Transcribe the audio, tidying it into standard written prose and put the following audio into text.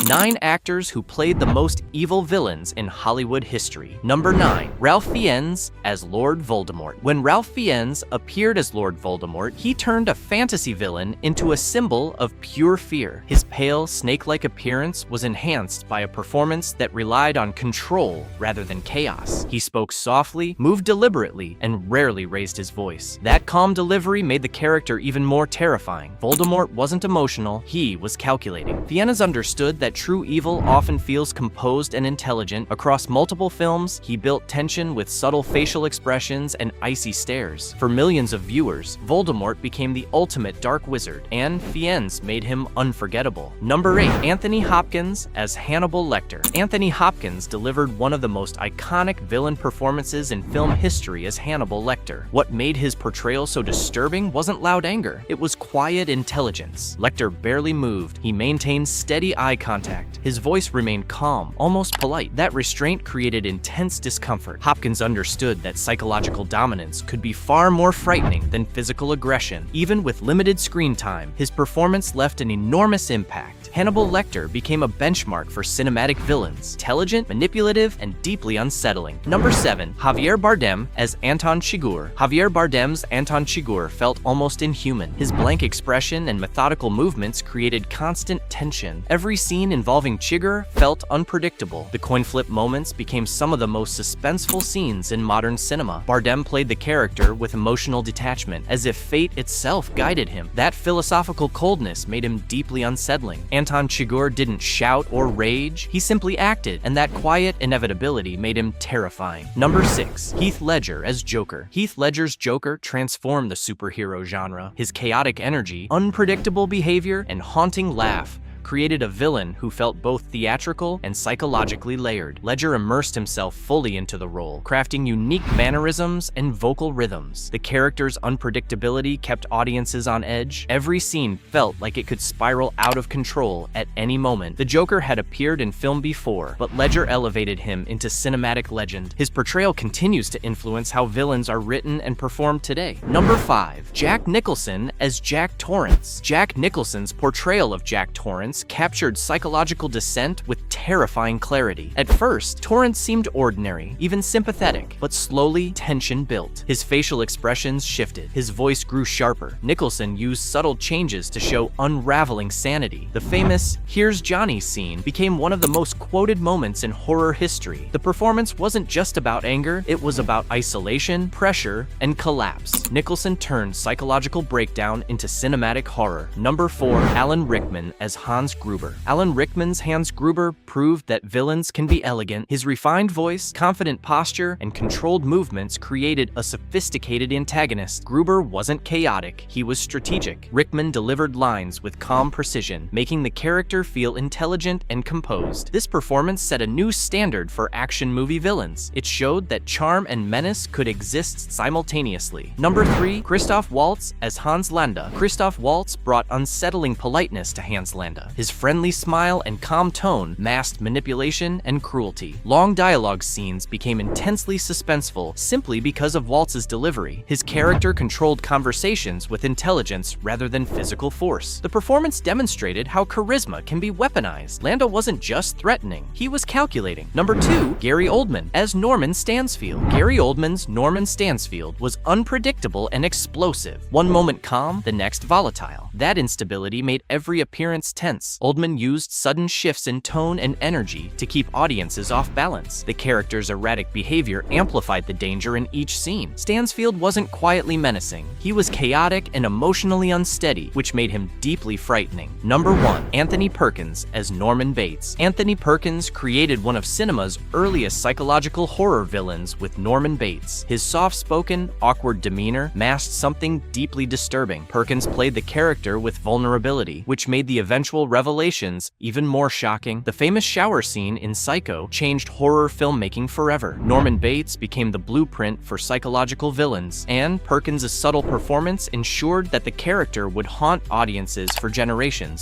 9 actors who played the most evil villains in Hollywood history. Number 9. Ralph Fiennes as Lord Voldemort. When Ralph Fiennes appeared as Lord Voldemort, he turned a fantasy villain into a symbol of pure fear. His pale, snake-like appearance was enhanced by a performance that relied on control rather than chaos. He spoke softly, moved deliberately, and rarely raised his voice. That calm delivery made the character even more terrifying. Voldemort wasn't emotional, he was calculating. Fiennes understood that true evil often feels composed and intelligent. Across multiple films, he built tension with subtle facial expressions and icy stares. For millions of viewers, Voldemort became the ultimate dark wizard, and Fiennes made him unforgettable. Number 8. Anthony Hopkins as Hannibal Lecter. Anthony Hopkins delivered one of the most iconic villain performances in film history as Hannibal Lecter. What made his portrayal so disturbing wasn't loud anger, it was quiet intelligence. Lecter barely moved, he maintained steady eye contact. His voice remained calm, almost polite. That restraint created intense discomfort. Hopkins understood that psychological dominance could be far more frightening than physical aggression. Even with limited screen time, his performance left an enormous impact. Hannibal Lecter became a benchmark for cinematic villains, intelligent, manipulative, and deeply unsettling. Number 7. Javier Bardem as Anton Chigurh. Javier Bardem's Anton Chigurh felt almost inhuman. His blank expression and methodical movements created constant tension. Every scene involving Chigurh felt unpredictable. The coin flip moments became some of the most suspenseful scenes in modern cinema. Bardem played the character with emotional detachment, as if fate itself guided him. That philosophical coldness made him deeply unsettling. Anton Chigurh didn't shout or rage, he simply acted, and that quiet inevitability made him terrifying. Number 6. Heath Ledger as Joker. Heath Ledger's Joker transformed the superhero genre. His chaotic energy, unpredictable behavior, and haunting laugh created a villain who felt both theatrical and psychologically layered. Ledger immersed himself fully into the role, crafting unique mannerisms and vocal rhythms. The character's unpredictability kept audiences on edge. Every scene felt like it could spiral out of control at any moment. The Joker had appeared in film before, but Ledger elevated him into cinematic legend. His portrayal continues to influence how villains are written and performed today. Number 5. Jack Nicholson as Jack Torrance. Jack Nicholson's portrayal of Jack Torrance captured psychological dissent with terrifying clarity. At first, Torrance seemed ordinary, even sympathetic, but slowly tension built. His facial expressions shifted, his voice grew sharper. Nicholson used subtle changes to show unraveling sanity. The famous "Here's Johnny" scene became one of the most quoted moments in horror history. The performance wasn't just about anger, it was about isolation, pressure, and collapse. Nicholson turned psychological breakdown into cinematic horror. Number 4. Alan Rickman as Hans Gruber. Alan Rickman's Hans Gruber proved that villains can be elegant. His refined voice, confident posture, and controlled movements created a sophisticated antagonist. Gruber wasn't chaotic, he was strategic. Rickman delivered lines with calm precision, making the character feel intelligent and composed. This performance set a new standard for action movie villains. It showed that charm and menace could exist simultaneously. Number 3. Christoph Waltz as Hans Landa. Christoph Waltz brought unsettling politeness to Hans Landa. His friendly smile and calm tone masked manipulation and cruelty. Long dialogue scenes became intensely suspenseful simply because of Waltz's delivery. His character controlled conversations with intelligence rather than physical force. The performance demonstrated how charisma can be weaponized. Landa wasn't just threatening, he was calculating. Number 2. Gary Oldman as Norman Stansfield. Gary Oldman's Norman Stansfield was unpredictable and explosive. One moment calm, the next volatile. That instability made every appearance tense. Oldman used sudden shifts in tone and energy to keep audiences off balance. The character's erratic behavior amplified the danger in each scene. Stansfield wasn't quietly menacing. He was chaotic and emotionally unsteady, which made him deeply frightening. Number 1. Anthony Perkins as Norman Bates. Anthony Perkins created one of cinema's earliest psychological horror villains with Norman Bates. His soft-spoken, awkward demeanor masked something deeply disturbing. Perkins played the character with vulnerability, which made the eventual revelations even more shocking. The famous shower scene in Psycho changed horror filmmaking forever. Norman Bates became the blueprint for psychological villains, and Perkins' subtle performance ensured that the character would haunt audiences for generations.